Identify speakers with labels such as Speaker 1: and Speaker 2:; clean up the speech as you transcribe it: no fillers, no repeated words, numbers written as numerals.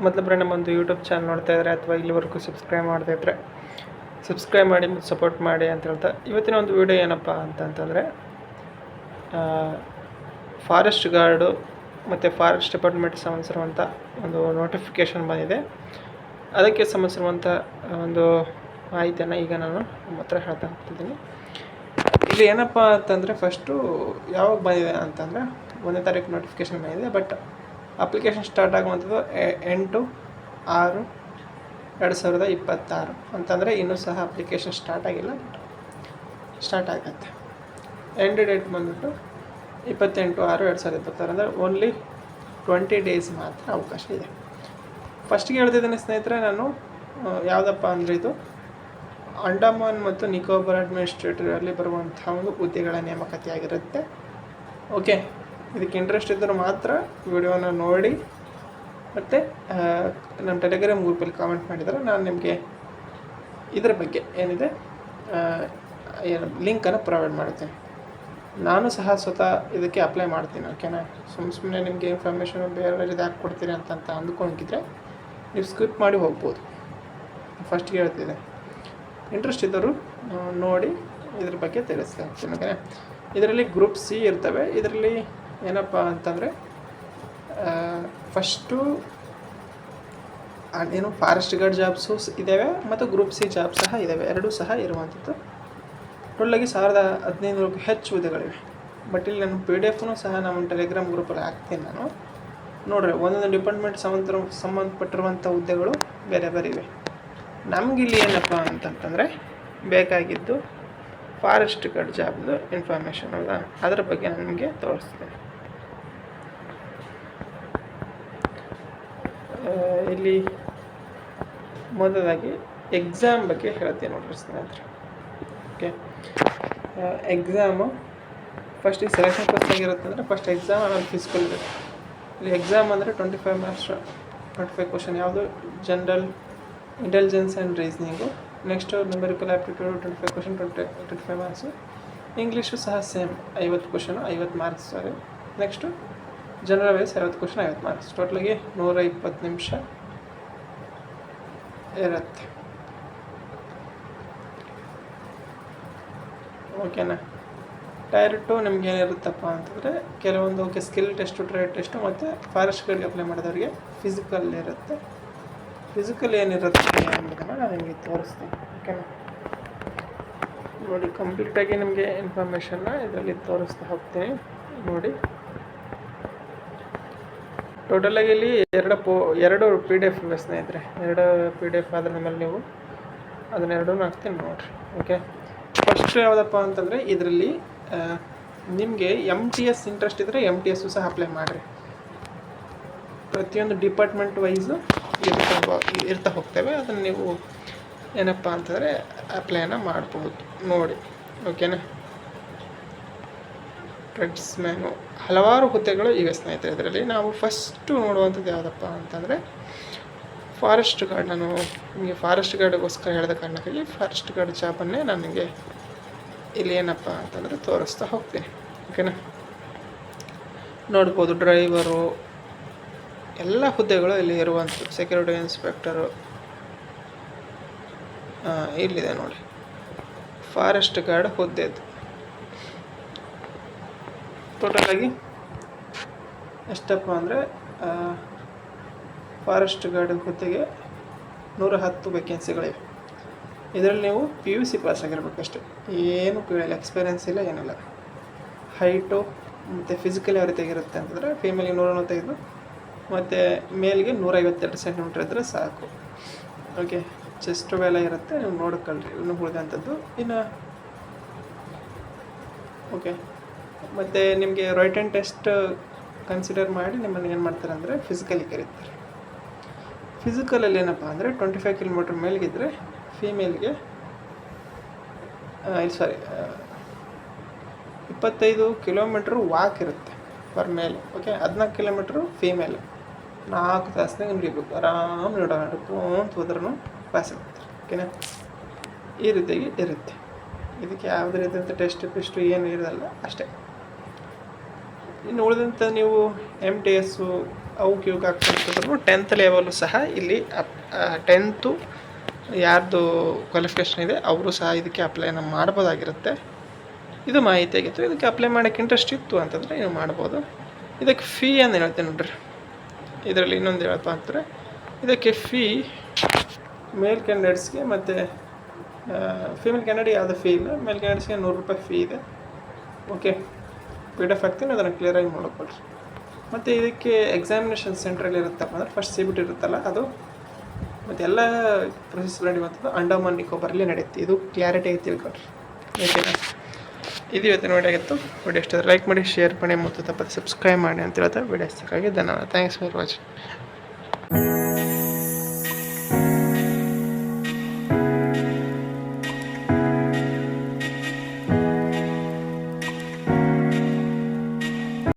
Speaker 1: ಮೊದಲ ಬಾರಿ ನಮ್ಮೊಂದು YouTube channel ನೋಡ್ತಾ ಇದ್ದರೆ ಅಥವಾ ಇಲ್ಲಿವರೆಗೂ ಸಬ್ಸ್ಕ್ರೈಬ್ ಮಾಡದೇ ಇದ್ದರೆ ಸಬ್ಸ್ಕ್ರೈಬ್ ಮಾಡಿ ಮತ್ತು ಸಪೋರ್ಟ್ ಮಾಡಿ ಅಂತ ಹೇಳ್ತಾ ಇವತ್ತಿನ ಒಂದು ವಿಡಿಯೋ ಏನಪ್ಪ ಅಂತಂತಂದರೆ ಫಾರೆಸ್ಟ್ ಗಾರ್ಡು ಮತ್ತು ಫಾರೆಸ್ಟ್ ಡಿಪಾರ್ಟ್ಮೆಂಟ್ ಸಂಬಂಧಿಸಿರುವಂಥ ಒಂದು ನೋಟಿಫಿಕೇಷನ್ ಬಂದಿದೆ. ಅದಕ್ಕೆ ಸಂಬಂಧಿಸಿರುವಂಥ ಒಂದು ಮಾಹಿತಿಯನ್ನು ಈಗ ನಾನು ನಮ್ಮ ಹತ್ರ ಹೇಳ್ತಾ ಹೋಗ್ತಿದ್ದೀನಿ. ಇಲ್ಲಿ ಏನಪ್ಪ ಅಂತಂದರೆ ಫಸ್ಟು ಯಾವಾಗ ಬಂದಿದೆ ಅಂತಂದರೆ 1ನೇ ತಾರೀಕು ನೋಟಿಫಿಕೇಷನ್ ಬಂದಿದೆ. ಬಟ್ ಅಪ್ಲಿಕೇಶನ್ ಸ್ಟಾರ್ಟ್ ಆಗುವಂಥದ್ದು 8/6/2026 ಅಂತಂದರೆ ಇನ್ನೂ ಸಹ ಅಪ್ಲಿಕೇಶನ್ ಸ್ಟಾರ್ಟ್ ಆಗಿಲ್ಲ, ಬಟ್ ಸ್ಟಾರ್ಟ್ ಆಗುತ್ತೆ. ಎಂಡ್ ಡೇಟ್ ಬಂದುಬಿಟ್ಟು 28/6/2026 ಅಂದರೆ ಓನ್ಲಿ 20 ಡೇಸ್ ಮಾತ್ರ ಅವಕಾಶ ಇದೆ. ಫಸ್ಟಿಗೆ ಹೇಳ್ತಿದ್ದೀನಿ ಸ್ನೇಹಿತರೆ, ನಾನು ಯಾವುದಪ್ಪ ಅಂದರೆ ಇದು ಅಂಡಮಾನ್ ಮತ್ತು ನಿಕೋಬಾರ್ ಅಡ್ಮಿನಿಸ್ಟ್ರೇಟಿವಲ್ಲಿ ಬರುವಂಥ ಒಂದು ಹುದ್ದೆಗಳ ನೇಮಕಾತಿ ಆಗಿರುತ್ತೆ. ಓಕೆ, ಇದಕ್ಕೆ ಇಂಟ್ರೆಸ್ಟ್ ಇದ್ದರೂ ಮಾತ್ರ ವಿಡಿಯೋನ ನೋಡಿ ಮತ್ತು ನಮ್ಮ ಟೆಲಿಗ್ರಾಮ್ ಗ್ರೂಪಲ್ಲಿ ಕಾಮೆಂಟ್ ಮಾಡಿದರೆ ನಾನು ನಿಮಗೆ ಇದರ ಬಗ್ಗೆ ಏನಿದೆ ಲಿಂಕನ್ನು ಪ್ರೊವೈಡ್ ಮಾಡ್ತೀನಿ. ನಾನು ಸಹ ಸ್ವತಃ ಇದಕ್ಕೆ ಅಪ್ಲೈ ಮಾಡ್ತೀನಿ. ಓಕೆನಾ, ಸುಮ್ಮನೆ ನಿಮಗೆ ಇನ್ಫಾರ್ಮೇಷನ್ ಬೇರೆ ಇದು ಹಾಕಿ ಕೊಡ್ತೀನಿ ಅಂತ ಅಂದ್ಕೊಂಡಿದ್ರೆ ನೀವು ಸ್ಕಿಪ್ ಮಾಡಿ ಹೋಗ್ಬೋದು. ಫಸ್ಟ್ಗೆ ಹೇಳ್ತಿದ್ದೆ, ಇಂಟ್ರೆಸ್ಟ್ ಇದ್ದವರು ನೋಡಿ ಇದ್ರ ಬಗ್ಗೆ ತಿಳಿಸ್ತಾ ಹೋಗ್ತೀನಿ. ಓಕೆ, ಇದರಲ್ಲಿ ಗ್ರೂಪ್ ಸಿ ಇರ್ತವೆ. ಇದರಲ್ಲಿ ಏನಪ್ಪ ಅಂತಂದರೆ ಫಸ್ಟು ಏನು ಫಾರೆಸ್ಟ್ ಗಾರ್ಡ್ ಜಾಬ್ಸು ಇದ್ದಾವೆ ಮತ್ತು ಗ್ರೂಪ್ ಸಿ ಜಾಬ್ ಸಹ ಇದ್ದಾವೆ, ಎರಡೂ ಸಹ ಇರುವಂಥದ್ದು. ಟೋಟಲಾಗಿ 1500ಕ್ಕೂ ಹೆಚ್ಚು ಹುದ್ದೆಗಳಿವೆ. ಬಟ್ ಇಲ್ಲಿ ನಾನು PDF ಸಹ ನಮ್ಮ ಟೆಲಿಗ್ರಾಮ್ ಗ್ರೂಪಲ್ಲಿ ಹಾಕ್ತೀನಿ ನಾನು. ನೋಡ್ರಿ, ಒಂದೊಂದು ಡಿಪಾರ್ಟ್ಮೆಂಟ್ ಸಂಬಂಧಪಟ್ಟಿರುವಂಥ ಹುದ್ದೆಗಳು ಬೇರೆ ಬೇರೆ ಇವೆ. ನಮಗಿಲ್ಲಿ ಏನಪ್ಪ ಅಂತಂತಂದರೆ ಬೇಕಾಗಿದ್ದು ಫಾರೆಸ್ಟ್ ಗಾರ್ಡ್ ಜಾಬ್ದು ಇನ್ಫಾರ್ಮೇಷನ್ ಹೌದಾ, ಅದರ ಬಗ್ಗೆ ನಾನು ನಿಮಗೆ ತೋರಿಸ್ತೀನಿ. ಇಲ್ಲಿ ಮೊದಲಾಗಿ ಎಕ್ಸಾಮ್ ಬಗ್ಗೆ ಹೇಳ್ತೀನಿ ನೋಡ್ರಿ ಸ್ನೇಹಿತರೆ. ಓಕೆ, ಎಕ್ಸಾಮು ಫಸ್ಟಿಗೆ ಸೆಲೆಕ್ಷನ್ ಫಸ್ಟ್ ಆಗಿರುತ್ತೆ ಅಂದರೆ ಫಸ್ಟ್ ಎಕ್ಸಾಮ್, ಆಮೇಲೆ ಫಿಸಿಕಲ್ ಇರುತ್ತೆ. ಇಲ್ಲಿ ಎಕ್ಸಾಮ್ ಅಂದರೆ 25 ಮಾರ್ಕ್ಸ್ 25 ಕ್ವಶನ್, ಯಾವುದು general intelligence and reasoning. Next numerical aptitude 25 question 25 marks. English ಸಹ same 50 question 50 marks. Sorry, next general wise 50 question 50 marks. ಟೋಟಲಾಗಿ 120 ನಿಮಿಷ ಇರುತ್ತೆ. ಓಕೆನಾ, ಟೈರ್ 2 ನಿಮ್ಗೆ ಏನಿರುತ್ತಪ್ಪ ಅಂತಂದರೆ ಕೆಲವೊಂದು ಸ್ಕಿಲ್ ಟೆಸ್ಟು, ಟ್ರೇಡ್ ಟೆಸ್ಟು ಮತ್ತು ಫಾರೆಸ್ಟ್ ಗಾರ್ಡ್ಗೆ ಅಪ್ಲೈ ಮಾಡಿದವರಿಗೆ ಫಿಸಿಕಲ್ ಇರುತ್ತೆ. ಫಿಸಿಕಲ್ ಏನಿರುತ್ತೆ ಎಂಬುದನ್ನು ನಾನು ನಿಮಗೆ ತೋರಿಸ್ತೀನಿ. ಓಕೆನಾ, ನೋಡಿ ಕಂಪ್ಲೀಟಾಗಿ ನಿಮಗೆ ಇನ್ಫಾರ್ಮೇಷನ್ನ ಇದರಲ್ಲಿ ತೋರಿಸ್ತಾ ಹೋಗ್ತೀನಿ. ನೋಡಿ, ಟೋಟಲಾಗಿ ಇಲ್ಲಿ ಎರಡು PDF ಇವೆ ಸ್ನೇಹಿತರೆ. 2 PDF ಅದರ ಮೇಲೆ ನೀವು ಅದನ್ನೆರಡೂ ಹಾಕ್ತೀನಿ ನೋಡಿರಿ. ಓಕೆ, ಫಸ್ಟ್ ಯಾವುದಪ್ಪ ಅಂತಂದರೆ ಇದರಲ್ಲಿ ನಿಮಗೆ MTS ಇಂಟ್ರೆಸ್ಟ್ ಇದ್ದರೆ MTS ಸಹ ಅಪ್ಲೈ ಮಾಡಿರಿ. ಪ್ರತಿಯೊಂದು ಡಿಪಾರ್ಟ್ಮೆಂಟ್ ವೈಸು ಇರ್ತಾ ಹೋಗ್ತೇವೆ, ಅದನ್ನು ನೀವು ಏನಪ್ಪ ಅಂತಂದರೆ ಅಪ್ಲೈನ ಮಾಡ್ಬೋದು ನೋಡಿ. ಓಕೆನಾ, ಟ್ರಡ್ಸ್ ಮ್ಯಾನು ಹಲವಾರು ಹುದ್ದೆಗಳು ಇವೆ ಸ್ನೇಹಿತರೆ. ಇದರಲ್ಲಿ ನಾವು ಫಸ್ಟು ನೋಡುವಂಥದ್ದು ಯಾವುದಪ್ಪ ಅಂತಂದರೆ ಫಾರೆಸ್ಟ್ ಗಾರ್ಡ್. ನಾನು ನಿಮಗೆ ಫಾರೆಸ್ಟ್ ಗಾರ್ಡ್ಗೋಸ್ಕರ ಹೇಳಿದ ಕಾರಣಕ್ಕಾಗಿ ಫಾರೆಸ್ಟ್ ಗಾರ್ಡ್ ಜಾಬನ್ನೇ ನಾನು ನಿಮಗೆ ಇಲ್ಲಿ ಏನಪ್ಪ ಅಂತಂದರೆ ತೋರಿಸ್ತಾ ಹೋಗ್ತೀನಿ. ಓಕೆನಾ, ನೋಡ್ಬೋದು ಡ್ರೈವರು ಎಲ್ಲ ಹುದ್ದೆಗಳು ಇಲ್ಲಿ ಇರುವಂಥದ್ದು. ಸೆಕ್ಯೂರಿಟಿ ಇನ್ಸ್ಪೆಕ್ಟರು ಇಲ್ಲಿದೆ ನೋಡಿ, ಫಾರೆಸ್ಟ್ ಗಾರ್ಡ್ ಹುದ್ದೆದು. ಟೋಟಲಾಗಿ ಎಷ್ಟಪ್ಪ ಅಂದರೆ ಫಾರೆಸ್ಟ್ ಗಾರ್ಡ್ ಹುದ್ದೆಗೆ 110 ವೇಕೆನ್ಸಿಗಳಿವೆ. ಇದರಲ್ಲಿ ನೀವು PUC ಪಾಸ್ ಆಗಿರ್ಬೇಕಷ್ಟೆ, ಏನು ಎಕ್ಸ್ಪೀರಿಯೆನ್ಸ್ ಇಲ್ಲ, ಏನಿಲ್ಲ. ಹೈಟು ಮತ್ತು ಫಿಸಿಕಲ್ ಯಾವ ರೀತಿಯಾಗಿರುತ್ತೆ ಅಂತಂದರೆ ಫೀಮೇಲ್ಗೆ 145 ಮತ್ತು ಮೇಲ್ಗೆ 152 ಸೆಂಟಿಮೀಟ್ರ್ ಇದ್ದರೆ ಸಾಕು. ಓಕೆ, ಚೆಸ್ಟ್ ವೇಲ ಇರುತ್ತೆ, ನೀವು ನೋಡ್ಕೊಳ್ರಿ ಇನ್ನು ಉಳಿದಂಥದ್ದು. ಇನ್ನು ಓಕೆ, ಮತ್ತು ನಿಮಗೆ ರೈಟನ್ ಟೆಸ್ಟ್ ಕನ್ಸಿಡರ್ ಮಾಡಿ ನಿಮ್ಮನ್ನು ಏನು ಮಾಡ್ತಾರೆ ಅಂದರೆ ಫಿಸಿಕಲಿಗೆ ಕರೀತಾರೆ. ಫಿಸಿಕಲಲ್ಲಿ ಏನಪ್ಪ ಅಂದರೆ 25 ಕಿಲೋಮೀಟ್ರ್ ಮೇಲ್ಗಿದ್ರೆ ಫೀಮೇಲ್ಗೆ 25 ಕಿಲೋಮೀಟ್ರ್ ವಾಕ್ ಇರುತ್ತೆ per male. Okay, 14 kilometre female. 4 ತಾಸನಾಗ ನಡಿಬೇಕು, ಆರಾಮ್ ನಡ್ಕೊಂತ ಹೋದ್ರೂ ಪಾಸ್ ಆಗ್ತಾರೆ. ಓಕೆನಾ, ಈ ರೀತಿಯಾಗಿ ಇರುತ್ತೆ. ಇದಕ್ಕೆ ಯಾವುದೇ ರೀತಿಯಂಥ ಟೆಸ್ಟು ಏನು ಇರೋಲ್ಲ ಅಷ್ಟೇ. ಇನ್ನು ಉಳಿದಂಥ ನೀವು MTS ಅವಕ್ಕೆ ಇವಾಗ ಹಾಕ್ತಿದ್ರು 10th ಲೆವೆಲು ಸಹ ಇಲ್ಲಿ 10th ಯಾರ್ದು ಕ್ವಾಲಿಫಿಕೇಷನ್ ಇದೆ ಅವರು ಸಹ ಇದಕ್ಕೆ ಅಪ್ಲೈನ ಮಾಡ್ಬೋದಾಗಿರುತ್ತೆ. ಇದು ಮಾಹಿತಿ ಆಗಿತ್ತು. ಇದಕ್ಕೆ ಅಪ್ಲೈ ಮಾಡೋಕ್ಕೆ ಇಂಟ್ರೆಸ್ಟ್ ಇತ್ತು ಅಂತಂದರೆ ನೀವು ಮಾಡ್ಬೋದು. ಇದಕ್ಕೆ ಫೀ ಅಂತ ಹೇಳ್ತೀನಿ ನೋಡ್ರಿ. ಇದರಲ್ಲಿ ಇನ್ನೊಂದು ಹೇಳಪ್ಪ ಅಂತಾರೆ, ಇದಕ್ಕೆ ಫೀ ಮೇಲ್ ಕ್ಯಾಂಡಿಡೇಟ್ಸ್ಗೆ ಮತ್ತು ಫೀಮೇಲ್ ಕ್ಯಾಂಡಿಡೇಟ್ ಯಾವುದೇ ಫೀ ಇಲ್ಲ. ಮೇಲ್ ಕ್ಯಾಂಡಿಡೇಟ್ಸ್ಗೆ ₹100 ಫೀ ಇದೆ. ಓಕೆ, PDF ಹಾಕ್ತೀನಿ, ಅದನ್ನು ಕ್ಲಿಯರಾಗಿ ನೋಡ್ಕೊಳ್ರಿ. ಮತ್ತು ಇದಕ್ಕೆ ಎಕ್ಸಾಮಿನೇಷನ್ ಸೆಂಟ್ರಲ್ಲಿ ಇರುತ್ತಪ್ಪ ಅಂದರೆ ಫಸ್ಟ್ CBT ಇರುತ್ತಲ್ಲ ಅದು, ಮತ್ತು ಎಲ್ಲ ಪ್ರೊಸೆಸ್ ನಡೆಯುವಂಥದ್ದು ಅಂಡಮಾನ್ ನಿಕೋಬಾರಲ್ಲಿ ನಡೆಯುತ್ತೆ. ಇದು ಕ್ಲಾರಿಟಿಯಾಗಿ ತಿಳ್ಕೊಳ್ರಿ. ಓಕೆನಾ? ಇದು ಇವತ್ತಿನ ವಿಡಿಯೋ ಆಗಿತ್ತು. ವಿಡಿಯೋ ಇಷ್ಟ ಲೈಕ್ ಮಾಡಿ, ಶೇರ್ ಮಾಡಿ ಮತ್ತು ತಪ್ಪದೆ ಸಬ್ಸ್ಕ್ರೈಬ್ ಮಾಡಿ ಅಂತ ಹೇಳ್ತಾ ವಿಡಿಯೋ ಇಷ್ಟಕ್ಕಾಗಿ ಧನ್ಯವಾದ. Thanks for watching.